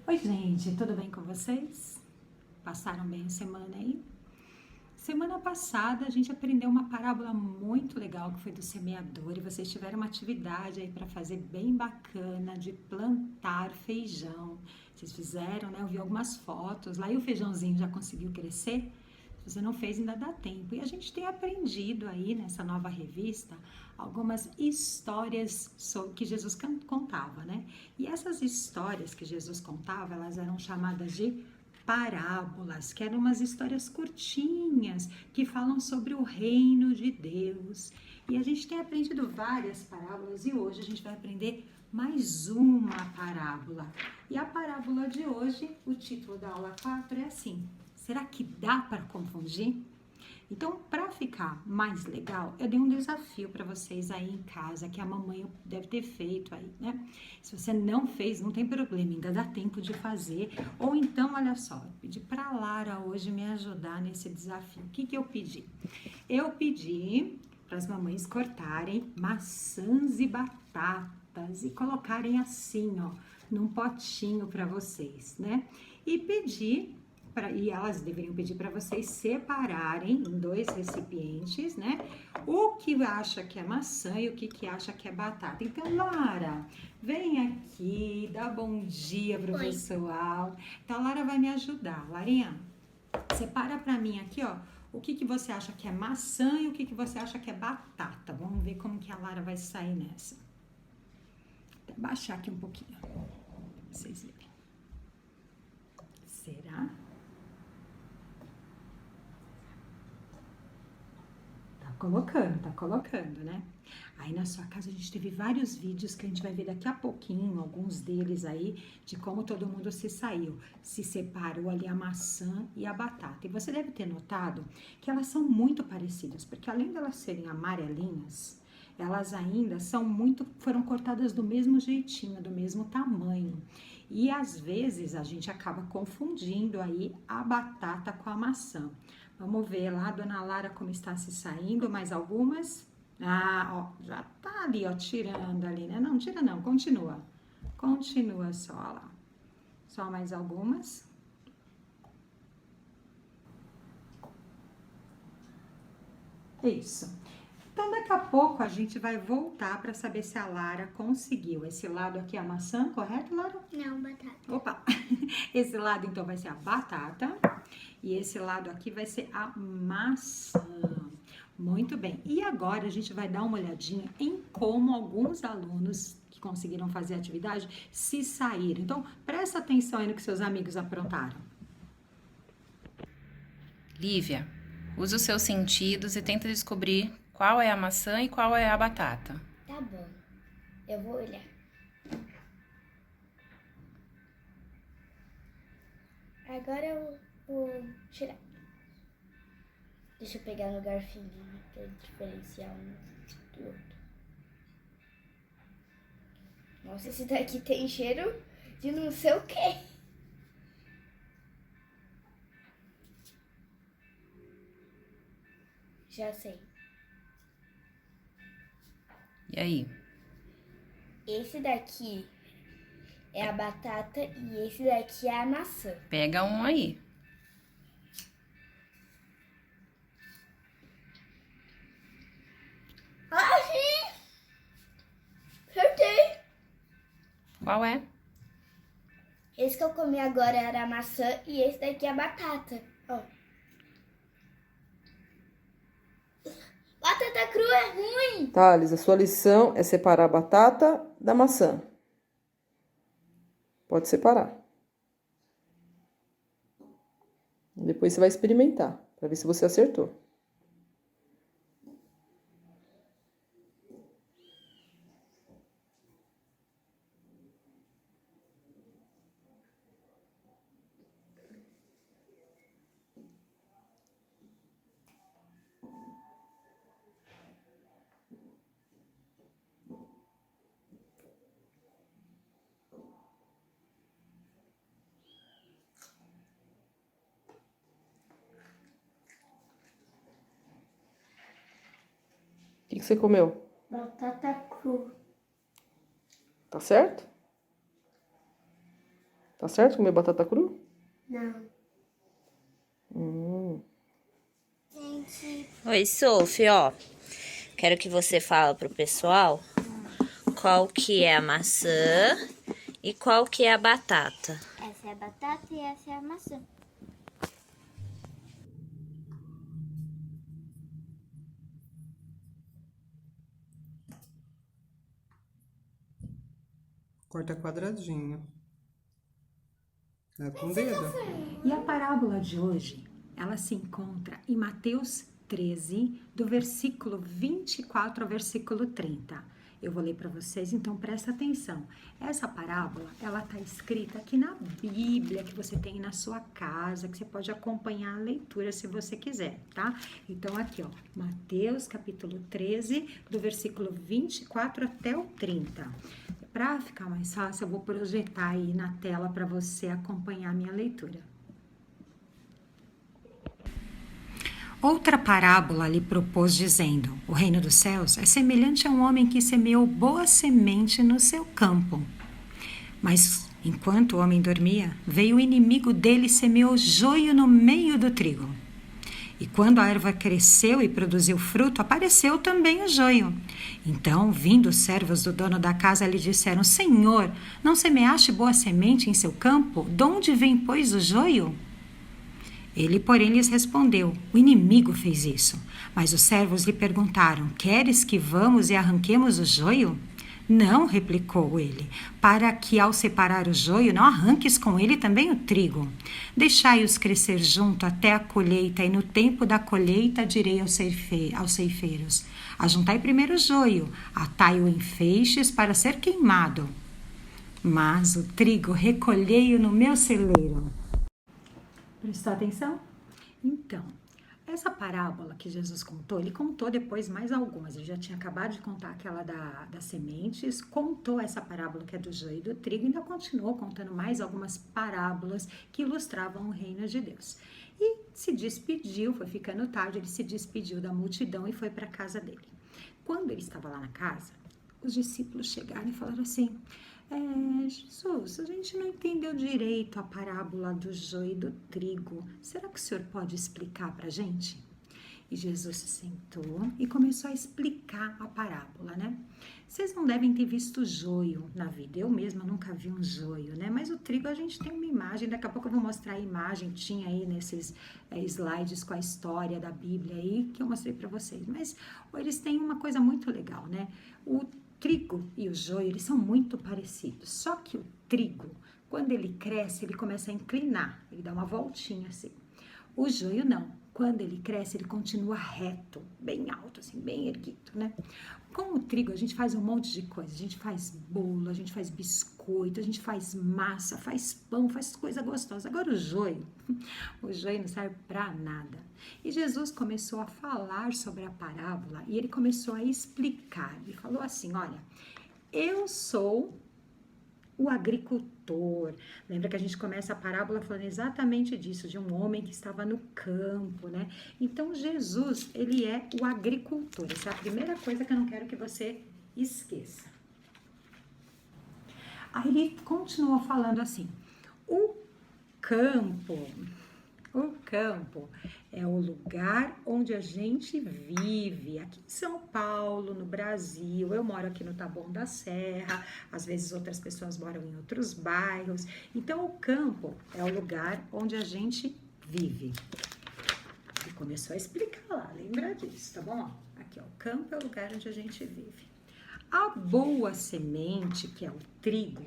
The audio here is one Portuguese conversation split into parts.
Oi, gente, tudo bem com vocês? Passaram bem a semana aí? Semana passada a gente aprendeu uma parábola muito legal que foi do semeador e vocês tiveram uma atividade aí para fazer bem bacana de plantar feijão. Vocês fizeram, né? Eu vi algumas fotos lá e o feijãozinho já conseguiu crescer. Se você não fez, ainda dá tempo. E a gente tem aprendido aí nessa nova revista algumas histórias que Jesus contava, né? E essas histórias que Jesus contava, elas eram chamadas de parábolas, que eram umas histórias curtinhas que falam sobre o reino de Deus. E a gente tem aprendido várias parábolas e hoje a gente vai aprender mais uma parábola. E a parábola de hoje, o título da aula 4 é assim: será que dá para confundir? Então, para ficar mais legal, eu dei um desafio para vocês aí em casa, que a mamãe deve ter feito aí, né? Se você não fez, não tem problema, ainda dá tempo de fazer. Ou então, olha só, eu pedi para a Lara hoje me ajudar nesse desafio. O que que eu pedi? Eu pedi para as mamães cortarem maçãs e batatas e colocarem assim, ó, num potinho para vocês, né? E pedi e elas deveriam pedir para vocês separarem em dois recipientes, né? O que acha que é maçã e o que acha que é batata. Então, Lara, vem aqui, dá bom dia pro Oi. pessoal. Então, a Lara vai me ajudar. Larinha, separa para mim aqui, ó, o que você acha que é maçã e o que você acha que é batata. Vamos ver como que a Lara vai sair nessa. Vou baixar aqui um pouquinho, pra vocês verem. Será? Tá colocando, né? Aí na sua casa a gente teve vários vídeos que a gente vai ver daqui a pouquinho, alguns deles aí, de como todo mundo se saiu, se separou ali a maçã e a batata. E você deve ter notado que elas são muito parecidas, porque além delas serem amarelinhas, elas ainda foram cortadas do mesmo jeitinho, do mesmo tamanho. E às vezes a gente acaba confundindo aí a batata com a maçã. Vamos ver lá, dona Lara, como está se saindo, mais algumas? Ah, ó, já tá ali, ó, tirando ali, né? Não, tira não, continua. Continua só lá. Só mais algumas. Isso. Então, daqui a pouco a gente vai voltar para saber se a Lara conseguiu. Esse lado aqui é a maçã, correto, Lara? Não, batata. Opa! Esse lado, então, vai ser a batata. E esse lado aqui vai ser a maçã. Muito bem. E agora a gente vai dar uma olhadinha em como alguns alunos que conseguiram fazer a atividade se saíram. Então, presta atenção aí no que seus amigos aprontaram. Lívia, usa os seus sentidos e tenta descobrir qual é a maçã e qual é a batata. Tá bom. Eu vou olhar. Agora eu vou tirar. Deixa eu pegar no garfinho pra diferenciar um do outro. Nossa, esse daqui tem cheiro de não sei o quê. Já sei. E aí? Esse daqui é a batata e esse daqui é a maçã. Pega um aí. Ah, sim! Acertei! Qual é? Esse que eu comi agora era a maçã e esse daqui é a batata. Ó. Batata crua é ruim! Thales, a sua lição é separar a batata da maçã. Pode separar. Depois você vai experimentar, para ver se você acertou. O que você comeu? Batata crua. Tá certo? Tá certo comer batata crua? Não. Oi, Sophie, ó. Quero que você fale pro pessoal qual que é a maçã e qual que é a batata. Essa é a batata e essa é a maçã. Corta quadradinho. É com o dedo. E a parábola de hoje, ela se encontra em Mateus 13, do versículo 24 ao versículo 30. Eu vou ler para vocês, então presta atenção. Essa parábola, ela está escrita aqui na Bíblia, que você tem na sua casa, que você pode acompanhar a leitura se você quiser, tá? Então aqui, ó, Mateus capítulo 13, do versículo 24 até o 30. Para ficar mais fácil, eu vou projetar aí na tela para você acompanhar a minha leitura. Outra parábola lhe propôs, dizendo: O reino dos céus é semelhante a um homem que semeou boa semente no seu campo. Mas, enquanto o homem dormia, veio o inimigo dele e semeou joio no meio do trigo. E quando a erva cresceu e produziu fruto, apareceu também o joio. Então, vindo os servos do dono da casa, lhe disseram: Senhor, não semeaste boa semente em seu campo? De onde vem, pois, o joio? Ele, porém, lhes respondeu: O inimigo fez isso. Mas os servos lhe perguntaram: Queres que vamos e arranquemos o joio? Não, replicou ele, para que ao separar o joio não arranques com ele também o trigo. Deixai-os crescer junto até a colheita, e no tempo da colheita direi aos ceifeiros: Ajuntai primeiro o joio, atai-o em feixes para ser queimado. Mas o trigo recolhei-o no meu celeiro. Prestou atenção? Então, essa parábola que Jesus contou, ele contou depois mais algumas. Ele já tinha acabado de contar aquela das sementes, contou essa parábola que é do joio e do trigo, e ainda continuou contando mais algumas parábolas que ilustravam o reino de Deus. E se despediu, foi ficando tarde, ele se despediu da multidão e foi para a casa dele. Quando ele estava lá na casa, os discípulos chegaram e falaram assim: Jesus, a gente não entendeu direito a parábola do joio e do trigo. Será que o senhor pode explicar para a gente? E Jesus se sentou e começou a explicar a parábola, né? Vocês não devem ter visto joio na vida. Eu mesma nunca vi um joio, né? Mas o trigo a gente tem uma imagem. Daqui a pouco eu vou mostrar a imagem. Tinha aí nesses slides com a história da Bíblia aí que eu mostrei para vocês. Mas eles têm uma coisa muito legal, né? O trigo e o joio, eles são muito parecidos. Só que o trigo, quando ele cresce, ele começa a inclinar. Ele dá uma voltinha assim. O joio não. Quando ele cresce, ele continua reto, bem alto, assim, bem erguido, né? Com o trigo, a gente faz um monte de coisa. A gente faz bolo, a gente faz biscoito, a gente faz massa, faz pão, faz coisa gostosa. Agora o joio não serve para nada. E Jesus começou a falar sobre a parábola e ele começou a explicar. Ele falou assim: olha, eu sou o agricultor. Lembra que a gente começa a parábola falando exatamente disso, de um homem que estava no campo, né? Então, Jesus, ele é o agricultor. Essa é a primeira coisa que eu não quero que você esqueça. Aí ele continuou falando assim: o campo é o lugar onde a gente vive. Aqui em São Paulo, no Brasil, eu moro aqui no Taboão da Serra, às vezes outras pessoas moram em outros bairros. Então, o campo é o lugar onde a gente vive. E começou a explicar lá, lembra disso, tá bom? Aqui, ó, o campo é o lugar onde a gente vive. A boa semente, que é o trigo,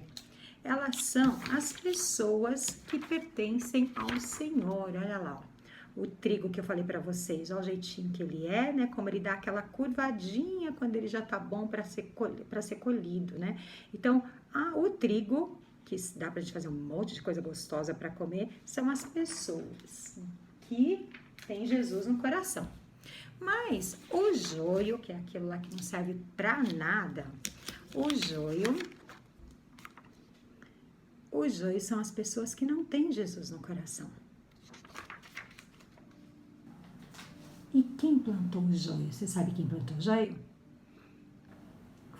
elas são as pessoas que pertencem ao Senhor. Olha lá, ó. O trigo que eu falei para vocês, olha o jeitinho que ele é, né? Como ele dá aquela curvadinha quando ele já tá bom para ser colhido, né? Então, o trigo, que dá pra gente fazer um monte de coisa gostosa para comer, são as pessoas que têm Jesus no coração. Mas o joio, que é aquilo lá que não serve para nada, o joio são as pessoas que não têm Jesus no coração. E quem plantou o joio? Você sabe quem plantou o joio?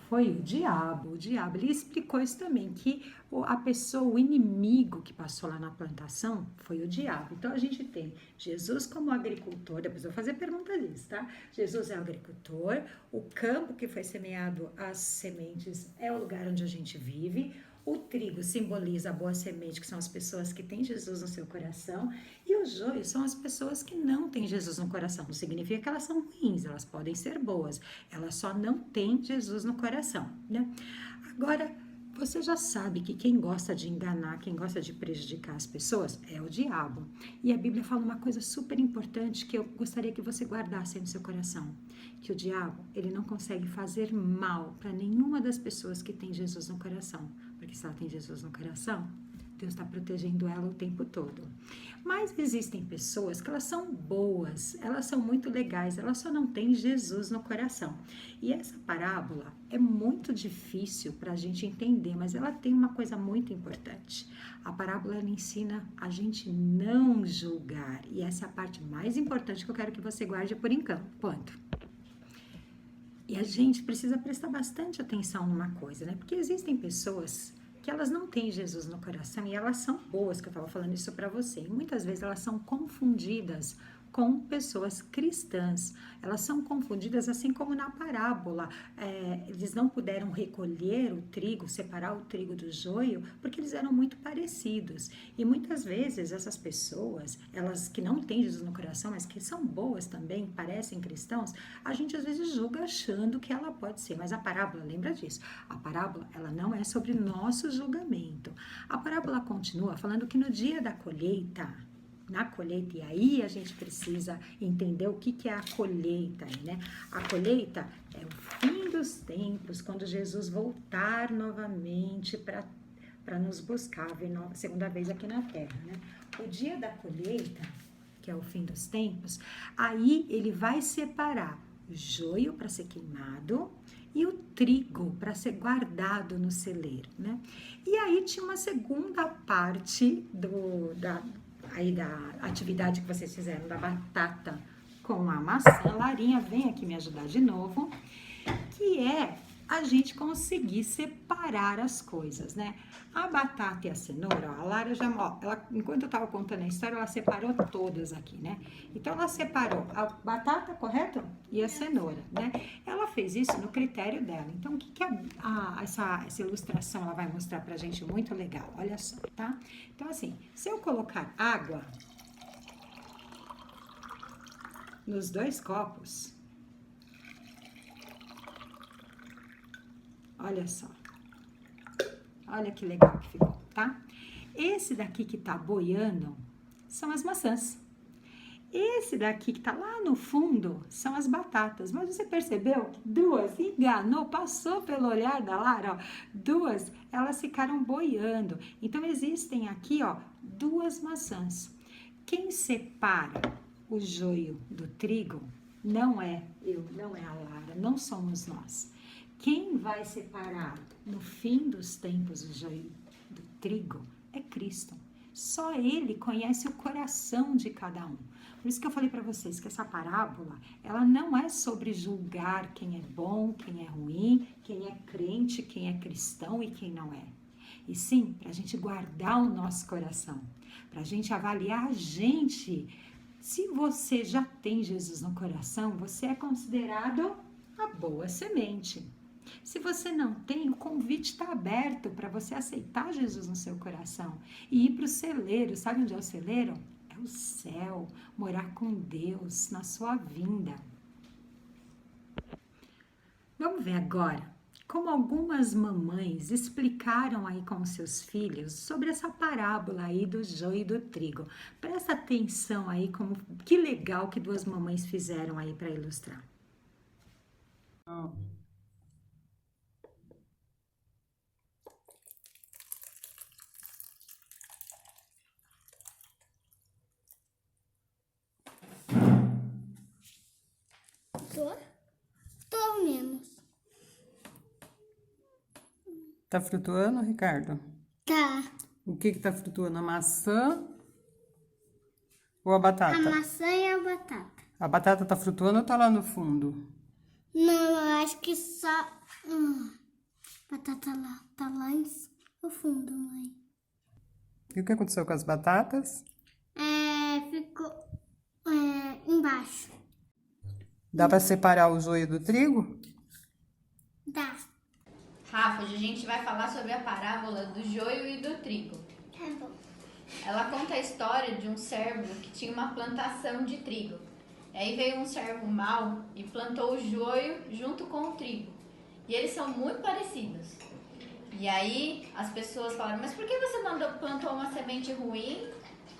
Foi o diabo. O diabo, ele explicou isso também, que a pessoa, o inimigo que passou lá na plantação foi o diabo. Então, a gente tem Jesus como agricultor, depois eu vou fazer pergunta disso, tá? Jesus é o agricultor, o campo que foi semeado as sementes é o lugar onde a gente vive, o trigo simboliza a boa semente, que são as pessoas que têm Jesus no seu coração, e o joio são as pessoas que não têm Jesus no coração. Não significa que elas são ruins, elas podem ser boas, elas só não têm Jesus no coração, né? Agora, você já sabe que quem gosta de enganar, quem gosta de prejudicar as pessoas é o diabo. E a Bíblia fala uma coisa super importante que eu gostaria que você guardasse aí no seu coração. Que o diabo, ele não consegue fazer mal para nenhuma das pessoas que tem Jesus no coração. Porque se ela tem Jesus no coração, Deus está protegendo ela o tempo todo. Mas existem pessoas que elas são boas, elas são muito legais, elas só não têm Jesus no coração. E essa parábola é muito difícil para a gente entender, mas ela tem uma coisa muito importante. A parábola ela ensina a gente não julgar. E essa é a parte mais importante que eu quero que você guarde por enquanto. E a gente precisa prestar bastante atenção numa coisa, né? Porque existem pessoas que elas não têm Jesus no coração e elas são boas, que eu estava falando isso para você. E muitas vezes elas são confundidas com pessoas cristãs. Elas são confundidas assim como na parábola. Eles não puderam recolher o trigo, separar o trigo do joio, porque eles eram muito parecidos. E muitas vezes essas pessoas, elas que não têm Jesus no coração, mas que são boas também, parecem cristãos, a gente às vezes julga achando que ela pode ser. Mas a parábola, lembra disso, a parábola ela não é sobre nosso julgamento. A parábola continua falando que no dia da colheita, e aí a gente precisa entender o que é a colheita aí, né? A colheita é o fim dos tempos, quando Jesus voltar novamente para nos buscar, segunda vez aqui na terra, né? O dia da colheita, que é o fim dos tempos, aí ele vai separar o joio para ser queimado e o trigo para ser guardado no celeiro, né? E aí tinha uma segunda parte da atividade que vocês fizeram da batata com a maçã. Larinha, vem aqui me ajudar de novo, que é a gente conseguir separar as coisas, né? A batata e a cenoura, ó, a Lara já, enquanto eu tava contando a história, ela separou todas aqui, né? Então, ela separou a batata, correto? E a cenoura, né? Ela fez isso no critério dela. Então, o que essa ilustração ela vai mostrar pra gente muito legal? Olha só, tá? Então, assim, se eu colocar água nos 2 copos, olha só. Olha que legal que ficou, tá? Esse daqui que tá boiando são as maçãs. Esse daqui que tá lá no fundo são as batatas. Mas você percebeu que 2 enganou, passou pelo olhar da Lara, ó. 2, elas ficaram boiando. Então, existem aqui, ó, 2 maçãs. Quem separa o joio do trigo não é eu, não é a Lara, não somos nós. Quem vai separar no fim dos tempos o joio do trigo é Cristo. Só Ele conhece o coração de cada um. Por isso que eu falei para vocês que essa parábola, ela não é sobre julgar quem é bom, quem é ruim, quem é crente, quem é cristão e quem não é. E sim, para a gente guardar o nosso coração, para a gente avaliar a gente. Se você já tem Jesus no coração, você é considerado a boa semente. Se você não tem, o convite está aberto para você aceitar Jesus no seu coração e ir para o celeiro. Sabe onde é o celeiro? É o céu, morar com Deus na sua vinda. Vamos ver agora como algumas mamães explicaram aí com seus filhos sobre essa parábola aí do joio e do trigo. Presta atenção aí, que legal que 2 mamães fizeram aí para ilustrar. Tô menos. Tá flutuando, Ricardo? Tá. O que tá flutuando? A maçã ou a batata? A maçã e a batata. A batata tá flutuando ou tá lá no fundo? Não, eu acho que só. Batata lá, tá lá no fundo, mãe. E o que aconteceu com as batatas? Ficou embaixo. Dá para separar o joio do trigo? Dá. Rafa, hoje a gente vai falar sobre a parábola do joio e do trigo. Tá bom. Ela conta a história de um servo que tinha uma plantação de trigo. E aí veio um servo mau e plantou o joio junto com o trigo. E eles são muito parecidos. E aí as pessoas falaram, mas por que você plantou uma semente ruim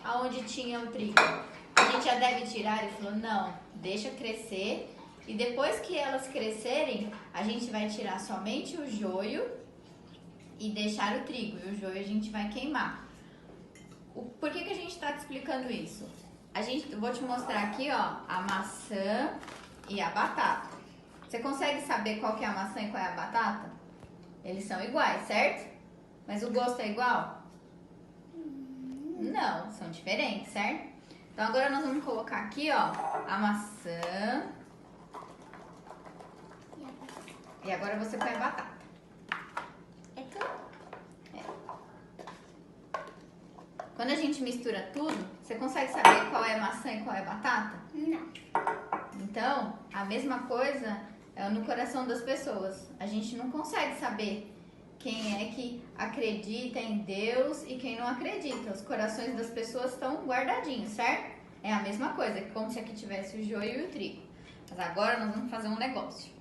aonde tinha o trigo? A gente já deve tirar? Ele falou, não, deixa crescer. E depois que elas crescerem, a gente vai tirar somente o joio e deixar o trigo. E o joio a gente vai queimar. Por que a gente está te explicando isso? Eu vou te mostrar aqui, ó, a maçã e a batata. Você consegue saber qual que é a maçã e qual é a batata? Eles são iguais, certo? Mas o gosto é igual? Não, são diferentes, certo? Então agora nós vamos colocar aqui, ó, a maçã. E agora você põe a batata. É tudo? Quando a gente mistura tudo, você consegue saber qual é a maçã e qual é a batata? Não. Então, a mesma coisa é no coração das pessoas. A gente não consegue saber quem é que acredita em Deus e quem não acredita. Os corações das pessoas estão guardadinhos, certo? É a mesma coisa, como se aqui tivesse o joio e o trigo. Mas agora nós vamos fazer um negócio.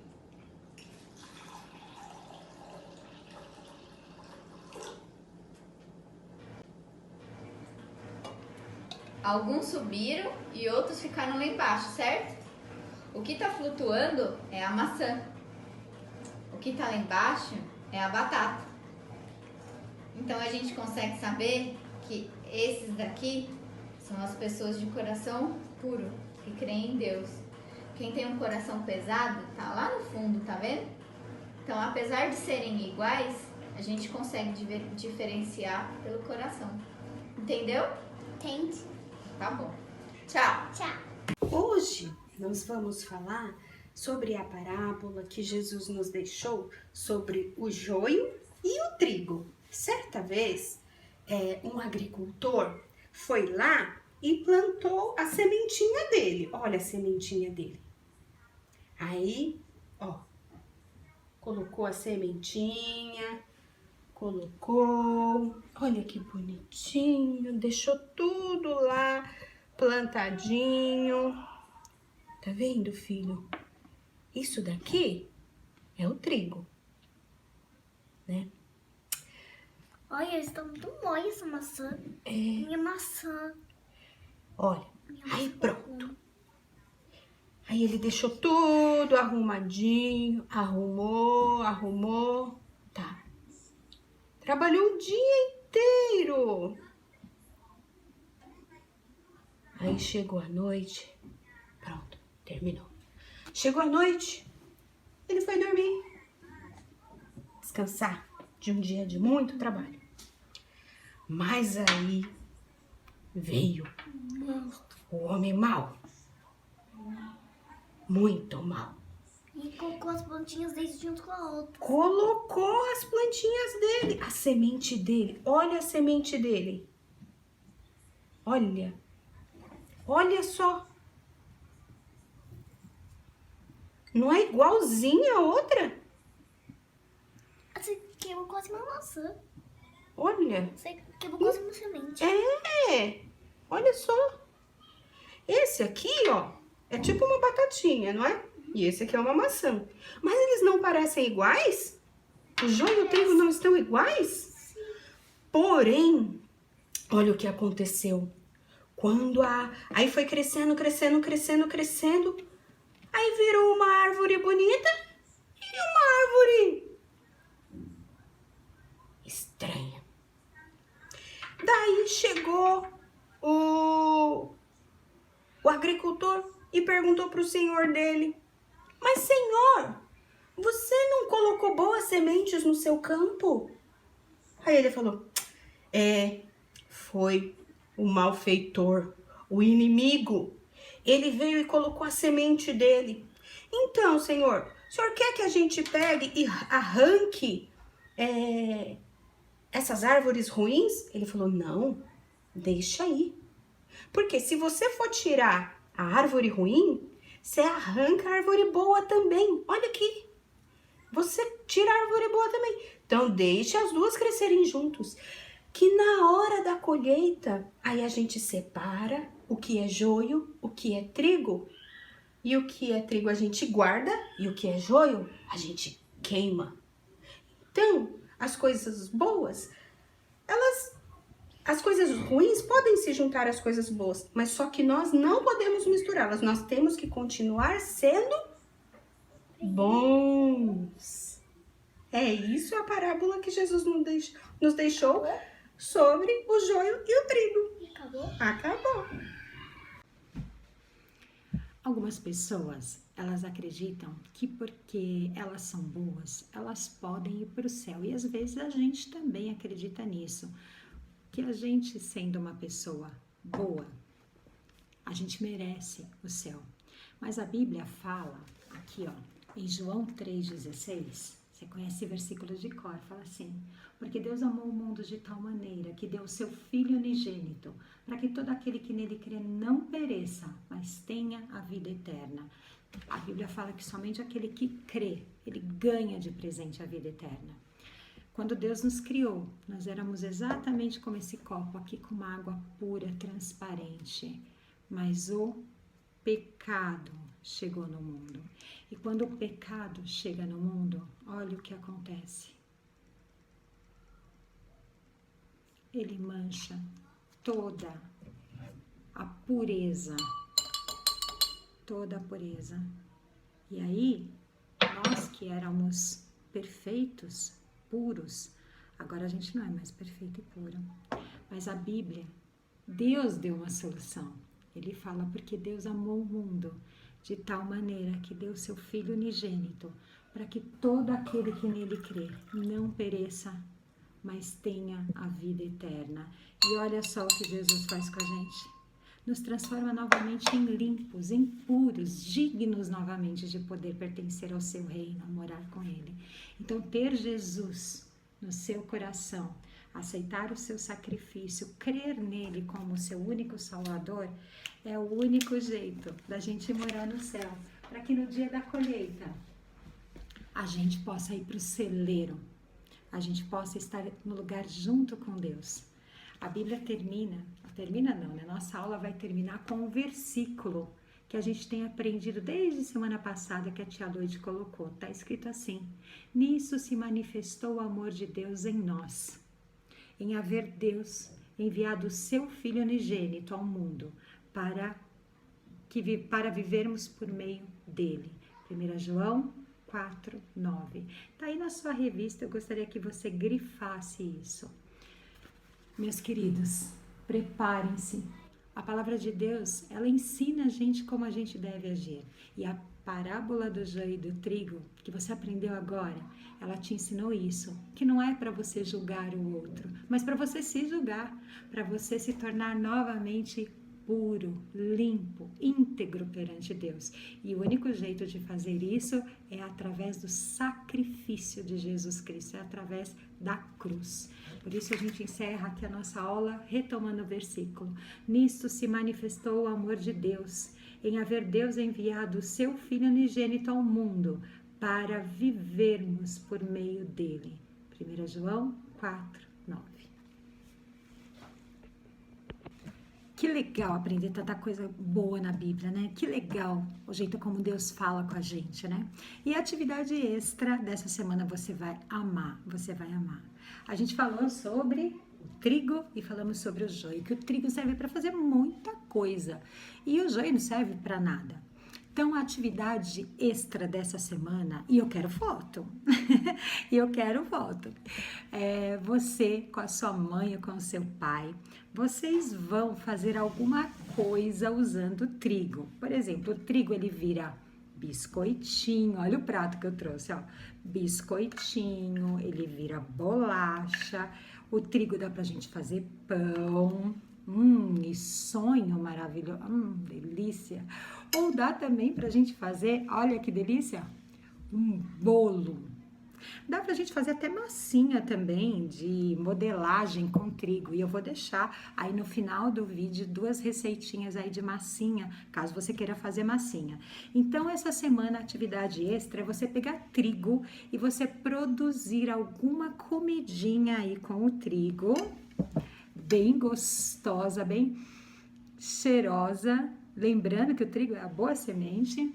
Alguns subiram e outros ficaram lá embaixo, certo? O que está flutuando é a maçã. O que está lá embaixo é a batata. Então a gente consegue saber que esses daqui são as pessoas de coração puro, que creem em Deus. Quem tem um coração pesado tá lá no fundo, tá vendo? Então, apesar de serem iguais, a gente consegue diferenciar pelo coração. Entendeu? Entendi. Tá bom. Tchau. Tchau. Hoje nós vamos falar sobre a parábola que Jesus nos deixou sobre o joio e o trigo. Certa vez, um agricultor foi lá e plantou a sementinha dele. Olha a sementinha dele. Aí, ó, colocou a sementinha, colocou, olha que bonitinho, deixou tudo lá plantadinho. Tá vendo, filho? Isso daqui é o trigo, né? Olha, está muito mole essa maçã. Minha maçã. Olha, aí pronto. Aí ele deixou tudo arrumadinho, arrumou, tá. Trabalhou o dia inteiro. Aí chegou a noite, pronto, terminou. Chegou a noite, ele foi dormir, descansar de um dia de muito trabalho. Mas aí veio o homem mau, muito mau. E colocou as plantinhas dele junto com a outra. Colocou as plantinhas dele, a semente dele. Olha a semente dele. Olha só. Não é igualzinha a outra? Você queimou quase uma maçã. Olha. Você queimou quase uma semente. Olha só. Esse aqui, ó, é tipo uma batatinha, não é? E esse aqui é uma maçã. Mas eles não parecem iguais? O joio e o trigo não estão iguais? Porém, olha o que aconteceu. Aí foi crescendo. Aí virou uma árvore bonita e uma árvore estranha. Daí chegou o agricultor e perguntou para o senhor dele: mas, senhor, você não colocou boas sementes no seu campo? Aí ele falou: foi o malfeitor, o inimigo. Ele veio e colocou a semente dele. Então, senhor, O senhor quer que a gente pegue e arranque essas árvores ruins? Ele falou, não, deixa aí. Porque se você for tirar a árvore ruim, você arranca a árvore boa também. Olha aqui, você tira a árvore boa também. Então, deixe as duas crescerem juntos. Que na hora da colheita, aí a gente separa o que é joio, o que é trigo. E o que é trigo a gente guarda e o que é joio a gente queima. Então, as coisas boas, as coisas ruins podem se juntar às coisas boas, mas só que nós não podemos misturá-las. Nós temos que continuar sendo bons. É isso a parábola que Jesus nos deixou sobre o joio e o trigo. Acabou? Acabou. Algumas pessoas, elas acreditam que porque elas são boas, elas podem ir para o céu. E às vezes a gente também acredita nisso. Que a gente, sendo uma pessoa boa, a gente merece o céu. Mas a Bíblia fala, aqui ó, em João 3,16, você conhece o versículo de cor, fala assim: porque Deus amou o mundo de tal maneira que deu o seu Filho unigênito, para que todo aquele que nele crê não pereça, mas tenha a vida eterna. A Bíblia fala que somente aquele que crê, ele ganha de presente a vida eterna. Quando Deus nos criou, nós éramos exatamente como esse copo aqui, com uma água pura, transparente. Mas o pecado chegou no mundo. E quando o pecado chega no mundo, olha o que acontece. Ele mancha toda a pureza. Toda a pureza. E aí, nós que éramos perfeitos, puros, agora a gente não é mais perfeito e puro. Mas a Bíblia, Deus deu uma solução. Ele fala, porque Deus amou o mundo de tal maneira que deu seu Filho unigênito, para que todo aquele que nele crê não pereça, mas tenha a vida eterna. E olha só o que Jesus faz com a gente. Nos transforma novamente em limpos, em puros, dignos novamente de poder pertencer ao seu reino, morar com ele. Então, ter Jesus no seu coração, aceitar o seu sacrifício, crer nele como seu único salvador, é o único jeito da gente morar no céu, para que no dia da colheita a gente possa ir para o celeiro, a gente possa estar no lugar junto com Deus. A Bíblia termina não, né? Nossa aula vai terminar com um versículo que a gente tem aprendido desde semana passada, que a tia Loide colocou. Está escrito assim: nisso se manifestou o amor de Deus em nós, em haver Deus enviado o seu Filho unigênito ao mundo para vivermos por meio dele. 1 João 4:9. Está aí na sua revista, eu gostaria que você grifasse isso. Meus queridos, preparem-se. A palavra de Deus, ela ensina a gente como a gente deve agir. E a parábola do joio e do trigo, que você aprendeu agora, ela te ensinou isso, que não é para você julgar o outro, mas para você se julgar, para você se tornar novamente puro, limpo, íntegro perante Deus. E o único jeito de fazer isso é através do sacrifício de Jesus Cristo, é através da cruz. Por isso a gente encerra aqui a nossa aula retomando o versículo. Nisto se manifestou o amor de Deus, em haver Deus enviado o seu Filho unigênito ao mundo para vivermos por meio dele. 1 João 4:9. Que legal aprender tanta coisa boa na Bíblia, né? Que legal o jeito como Deus fala com a gente, né? E a atividade extra dessa semana você vai amar, você vai amar. A gente falou sobre o trigo e falamos sobre o joio, que o trigo serve para fazer muita coisa e o joio não serve para nada. Então, a atividade extra dessa semana, e eu quero foto, você com a sua mãe ou com o seu pai, vocês vão fazer alguma coisa usando trigo. Por exemplo, o trigo ele vira biscoitinho, olha o prato que eu trouxe, ó, biscoitinho, ele vira bolacha, o trigo dá pra gente fazer pão, e sonho maravilhoso, delícia. Ou dá também pra gente fazer, olha que delícia, um bolo. Dá pra gente fazer até massinha também de modelagem com trigo. E eu vou deixar aí no final do vídeo 2 receitinhas aí de massinha, caso você queira fazer massinha. Então, essa semana, a atividade extra é você pegar trigo e você produzir alguma comidinha aí com o trigo, bem gostosa, bem cheirosa. Lembrando que o trigo é a boa semente.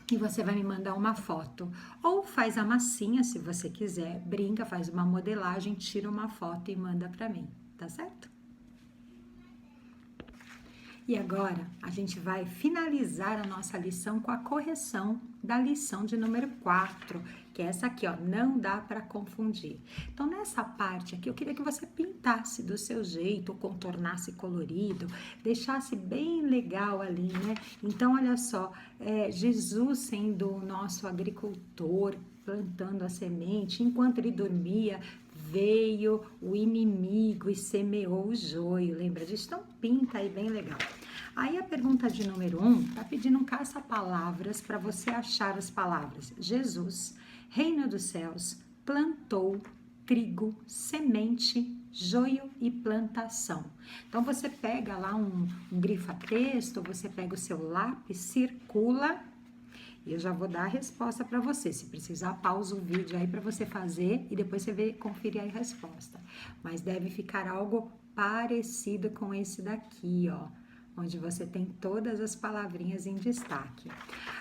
E você vai me mandar uma foto. Ou faz a massinha, se você quiser, brinca, faz uma modelagem, tira uma foto e manda pra mim, tá certo? E agora, a gente vai finalizar a nossa lição com a correção da lição de número 4, que é essa aqui, ó, não dá para confundir. Então, nessa parte aqui, eu queria que você pintasse do seu jeito, contornasse colorido, deixasse bem legal ali, né? Então, olha só, Jesus sendo o nosso agricultor, plantando a semente, enquanto ele dormia, veio o inimigo e semeou o joio. Lembra disso? Então, pinta aí bem legal. Aí a pergunta de número 1 tá pedindo um caça-palavras para você achar as palavras. Jesus, reino dos céus, plantou, trigo, semente, joio e plantação. Então você pega lá um grifa-texto, você pega o seu lápis, circula. E eu já vou dar a resposta para você. Se precisar, pausa o vídeo aí para você fazer e depois você conferir a resposta. Mas deve ficar algo parecido com esse daqui, ó, onde você tem todas as palavrinhas em destaque.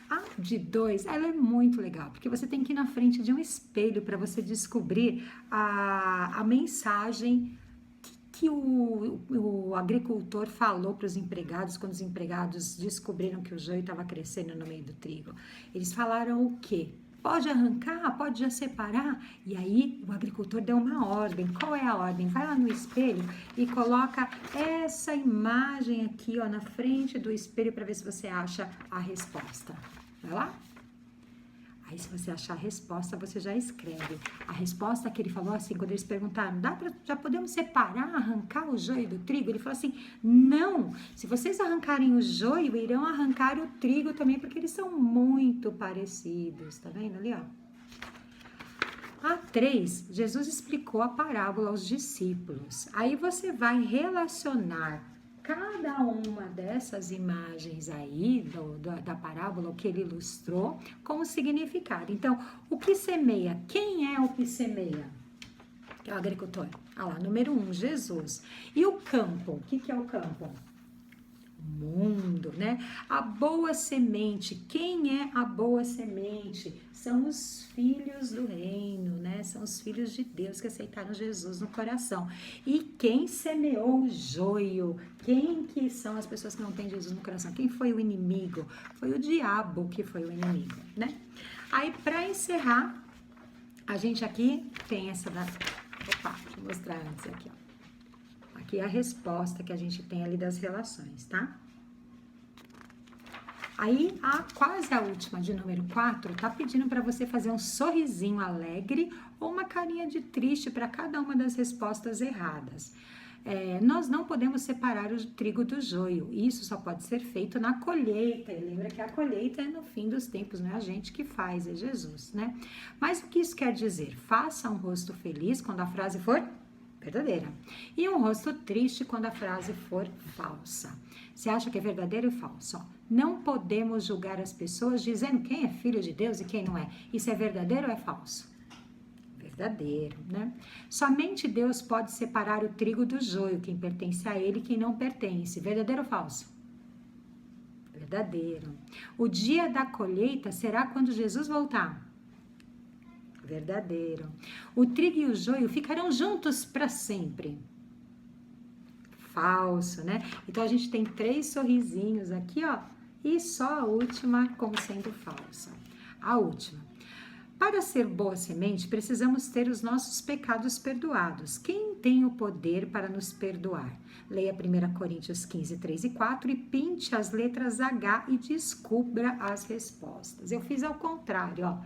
A de 2, ela é muito legal, porque você tem que ir na frente de um espelho para você descobrir a mensagem que o agricultor falou para os empregados, quando os empregados descobriram que o joio estava crescendo no meio do trigo. Eles falaram o quê? Pode arrancar, pode já separar. E aí o agricultor deu uma ordem. Qual é a ordem? Vai lá no espelho e coloca essa imagem aqui, ó, na frente do espelho para ver se você acha a resposta. Vai lá? Aí, se você achar a resposta, você já escreve. A resposta que ele falou assim, quando eles perguntaram, já podemos separar, arrancar o joio do trigo? Ele falou assim, não, se vocês arrancarem o joio, irão arrancar o trigo também, porque eles são muito parecidos, tá vendo ali, ó? A 3, Jesus explicou a parábola aos discípulos. Aí você vai relacionar cada uma dessas imagens aí da parábola, o que ele ilustrou, com o significado. Então, o que semeia? Quem é o que semeia? Que é o agricultor. Ah lá, número 1, Jesus. E o campo? O que é o campo? O mundo, né? A boa semente. Quem é a boa semente? São os filhos do reino, né? São os filhos de Deus que aceitaram Jesus no coração. E quem semeou o joio? Quem que são as pessoas que não têm Jesus no coração? Quem foi o inimigo? Foi o diabo que foi o inimigo, né? Aí, para encerrar, a gente aqui tem essa da... Opa, deixa eu mostrar antes aqui, ó. Aqui é a resposta que a gente tem ali das relações, tá? Aí, quase a última, de número 4, tá pedindo para você fazer um sorrisinho alegre ou uma carinha de triste para cada uma das respostas erradas. Nós não podemos separar o trigo do joio. Isso só pode ser feito na colheita. E lembra que a colheita é no fim dos tempos, não é a gente que faz, é Jesus, né? Mas o que isso quer dizer? Faça um rosto feliz quando a frase for verdadeira. E um rosto triste quando a frase for falsa. Você acha que é verdadeiro ou falso? Não podemos julgar as pessoas dizendo quem é filho de Deus e quem não é. Isso é verdadeiro ou é falso? Verdadeiro, né? Somente Deus pode separar o trigo do joio, quem pertence a ele e quem não pertence. Verdadeiro ou falso? Verdadeiro. O dia da colheita será quando Jesus voltar. Verdadeiro. O trigo e o joio ficarão juntos para sempre. Falso, né? Então, a gente tem 3 sorrisinhos aqui, ó, e só a última como sendo falsa. A última. Para ser boa semente, precisamos ter os nossos pecados perdoados. Quem tem o poder para nos perdoar? Leia 1 Coríntios 15, 3 e 4 e pinte as letras H e descubra as respostas. Eu fiz ao contrário, ó.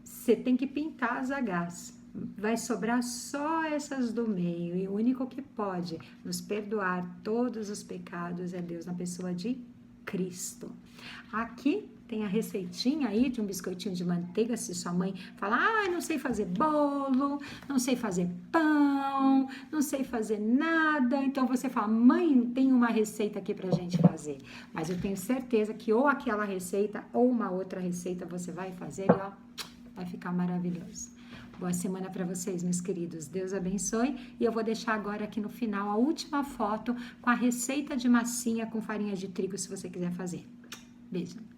Você tem que pintar as Hs. Vai sobrar só essas do meio. E o único que pode nos perdoar todos os pecados é Deus na pessoa de Cristo. Aqui tem a receitinha aí de um biscoitinho de manteiga, se sua mãe falar, não sei fazer bolo, não sei fazer pão, não sei fazer nada, então você fala, mãe, tem uma receita aqui pra gente fazer. Mas eu tenho certeza que ou aquela receita ou uma outra receita você vai fazer e ó, vai ficar maravilhoso. Boa semana para vocês, meus queridos. Deus abençoe. E eu vou deixar agora aqui no final a última foto com a receita de massinha com farinha de trigo, se você quiser fazer. Beijo.